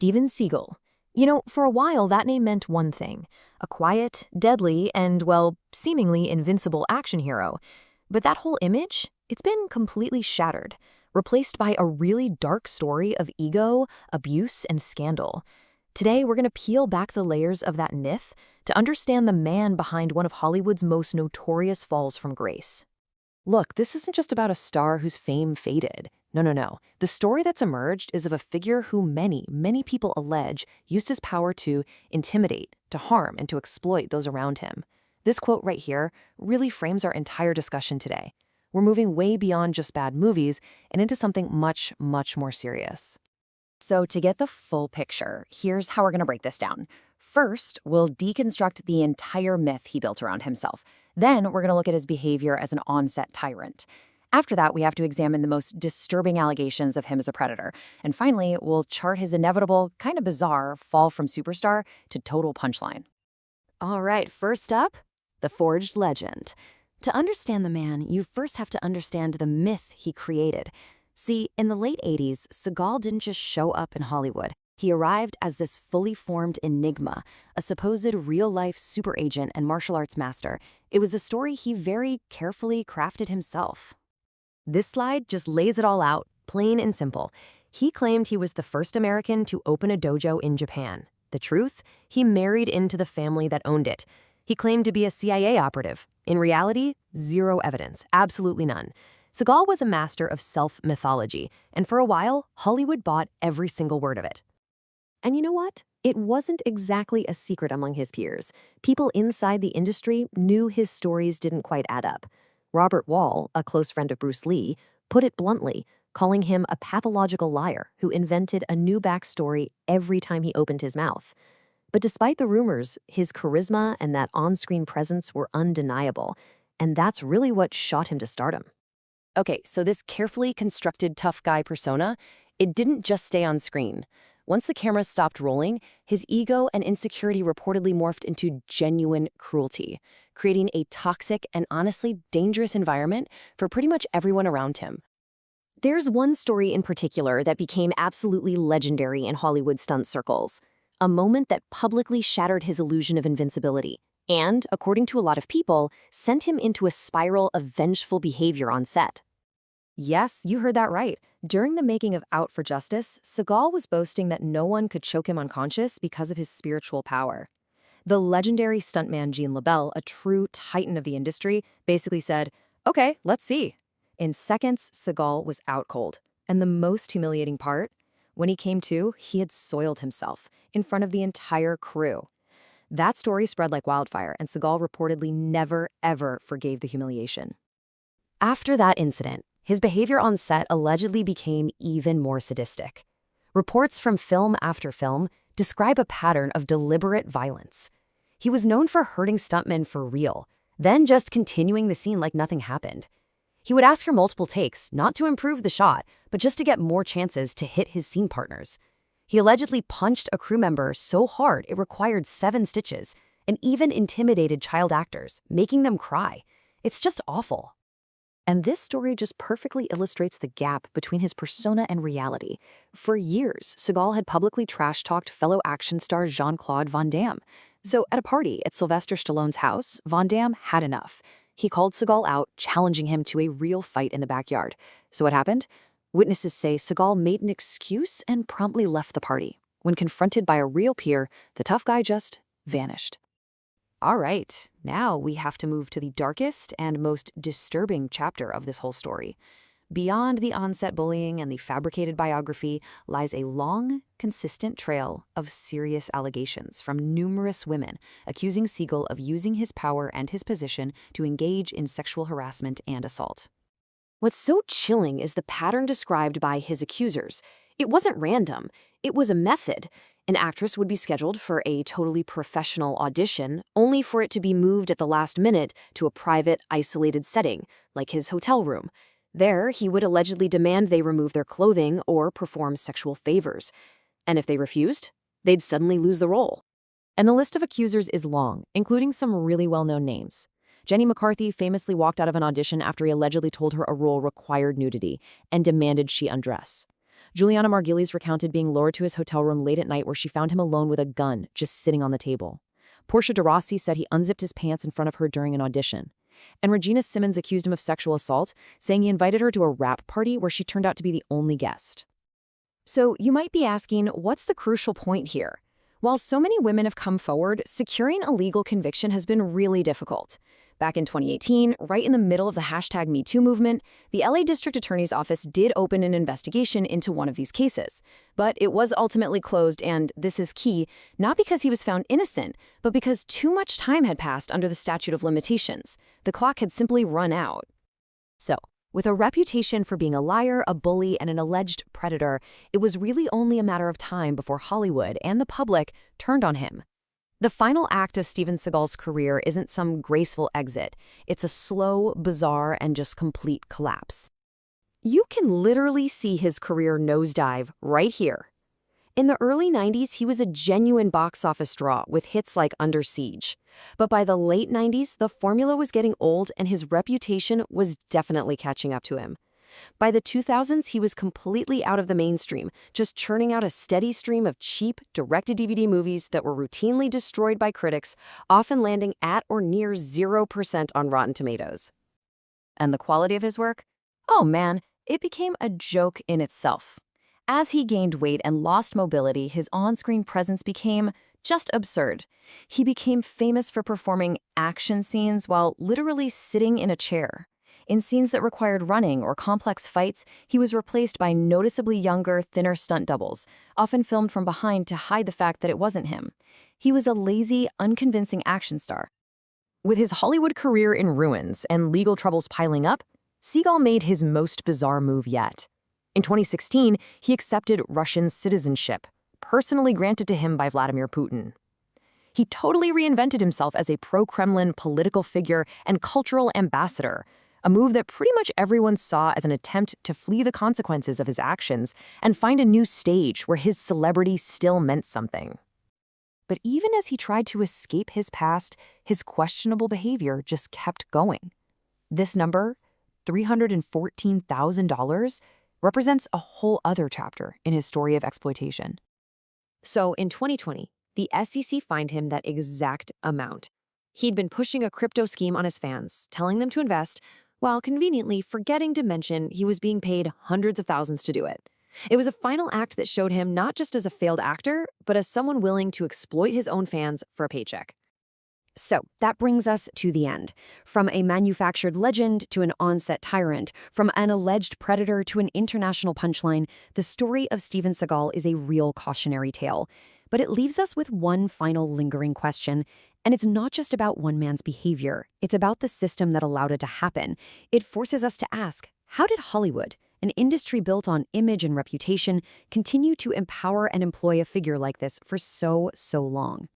Steven Seagal. For a while that name meant one thing: a quiet, deadly, and, well, seemingly invincible action hero. But that whole image, it's been completely shattered, replaced by a really dark story of ego, abuse, and scandal. Today, we're going to peel back the layers of that myth to understand the man behind one of Hollywood's most notorious falls from grace. Look, this isn't just about a star whose fame faded. No. The story that's emerged is of a figure who many people allege used his power to intimidate, to harm, and to exploit those around him. This quote right here really frames our entire discussion today. We're moving way beyond just bad movies and into something much more serious. So to get the full picture, here's how we're going to break this down. First, we'll deconstruct the entire myth he built around himself. Then we're going to look at his behavior as an on-set tyrant. After that, we have to examine the most disturbing allegations of him as a predator. And finally, we'll chart his inevitable, kind of bizarre, fall from superstar to total punchline. All right, first up, the forged legend. To understand the man, you first have to understand the myth he created. See, in the late 80s, Seagal didn't just show up in Hollywood. He arrived as this fully formed enigma, a supposed real-life super agent and martial arts master. It was a story he very carefully crafted himself. This slide just lays it all out, plain and simple. He claimed he was the first American to open a dojo in Japan. The truth? He married into the family that owned it. He claimed to be a CIA operative. In reality, zero evidence, absolutely none. Seagal was a master of self-mythology, and for a while, Hollywood bought every single word of it. And you know what? It wasn't exactly a secret among his peers. People inside the industry knew his stories didn't quite add up. Robert Wall, a close friend of Bruce Lee, put it bluntly, calling him a pathological liar who invented a new backstory every time he opened his mouth. But despite the rumors, his charisma and that on-screen presence were undeniable, and that's really what shot him to stardom. Okay, so this carefully constructed tough guy persona, it didn't just stay on screen. Once the cameras stopped rolling, his ego and insecurity reportedly morphed into genuine cruelty, creating a toxic and honestly dangerous environment for pretty much everyone around him. There's one story in particular that became absolutely legendary in Hollywood stunt circles, a moment that publicly shattered his illusion of invincibility and, according to a lot of people, sent him into a spiral of vengeful behavior on set. Yes, you heard that right. During the making of Out for Justice, Seagal was boasting that no one could choke him unconscious because of his spiritual power. The legendary stuntman Gene LaBelle, a true titan of the industry, basically said, "Okay, let's see." In seconds, Seagal was out cold. And the most humiliating part? When he came to, he had soiled himself in front of the entire crew. That story spread like wildfire, and Seagal reportedly never, ever forgave the humiliation. After that incident, his behavior on set allegedly became even more sadistic. Reports from film after film describe a pattern of deliberate violence. He was known for hurting stuntmen for real, then just continuing the scene like nothing happened. He would ask for multiple takes, not to improve the shot, but just to get more chances to hit his scene partners. He allegedly punched a crew member so hard it required 7 stitches, and even intimidated child actors, making them cry. It's just awful. And this story just perfectly illustrates the gap between his persona and reality. For years, Seagal had publicly trash-talked fellow action star Jean-Claude Van Damme. So at a party at Sylvester Stallone's house, Van Damme had enough. He called Seagal out, challenging him to a real fight in the backyard. So what happened? Witnesses say Seagal made an excuse and promptly left the party. When confronted by a real peer, the tough guy just vanished. All right, now we have to move to the darkest and most disturbing chapter of this whole story. Beyond the on-set bullying and the fabricated biography lies a long, consistent trail of serious allegations from numerous women accusing Seagal of using his power and his position to engage in sexual harassment and assault. What's so chilling is the pattern described by his accusers. It wasn't random, it was a method. An actress would be scheduled for a totally professional audition, only for it to be moved at the last minute to a private, isolated setting, like his hotel room. There, he would allegedly demand they remove their clothing or perform sexual favors. And if they refused, they'd suddenly lose the role. And the list of accusers is long, including some really well-known names. Jenny McCarthy famously walked out of an audition after he allegedly told her a role required nudity and demanded she undress. Juliana Margulies recounted being lured to his hotel room late at night where she found him alone with a gun just sitting on the table. Portia de Rossi said he unzipped his pants in front of her during an audition. And Regina Simmons accused him of sexual assault, saying he invited her to a rap party where she turned out to be the only guest. So you might be asking, what's the crucial point here? While so many women have come forward, securing a legal conviction has been really difficult. Back in 2018, right in the middle of the #MeToo movement, the LA District Attorney's Office did open an investigation into one of these cases. But it was ultimately closed, and this is key, not because he was found innocent, but because too much time had passed under the statute of limitations. The clock had simply run out. So, with a reputation for being a liar, a bully, and an alleged predator, it was really only a matter of time before Hollywood and the public turned on him. The final act of Steven Seagal's career isn't some graceful exit. It's a slow, bizarre, and just complete collapse. You can literally see his career nosedive right here. In the early 90s, he was a genuine box office draw with hits like Under Siege. But by the late 90s, the formula was getting old and his reputation was definitely catching up to him. By the 2000s, he was completely out of the mainstream, just churning out a steady stream of cheap, direct-to-DVD movies that were routinely destroyed by critics, often landing at or near 0% on Rotten Tomatoes. And the quality of his work? Oh man, it became a joke in itself. As he gained weight and lost mobility, his on-screen presence became just absurd. He became famous for performing action scenes while literally sitting in a chair. In scenes that required running or complex fights, he was replaced by noticeably younger, thinner stunt doubles, often filmed from behind to hide the fact that it wasn't him. He was a lazy, unconvincing action star. With his Hollywood career in ruins and legal troubles piling up, Seagal made his most bizarre move yet. In 2016, he accepted Russian citizenship, personally granted to him by Vladimir Putin. He totally reinvented himself as a pro-Kremlin political figure and cultural ambassador, a move that pretty much everyone saw as an attempt to flee the consequences of his actions and find a new stage where his celebrity still meant something. But even as he tried to escape his past, his questionable behavior just kept going. This number, $314,000, represents a whole other chapter in his story of exploitation. So in 2020, the SEC fined him that exact amount. He'd been pushing a crypto scheme on his fans, telling them to invest, while conveniently forgetting to mention he was being paid hundreds of thousands to do it. It was a final act that showed him not just as a failed actor, but as someone willing to exploit his own fans for a paycheck. So that brings us to the end. From a manufactured legend to an on-set tyrant, from an alleged predator to an international punchline, the story of Steven Seagal is a real cautionary tale. But it leaves us with one final lingering question. And it's not just about one man's behavior. It's about the system that allowed it to happen. It forces us to ask, how did Hollywood, an industry built on image and reputation, continue to empower and employ a figure like this for so long?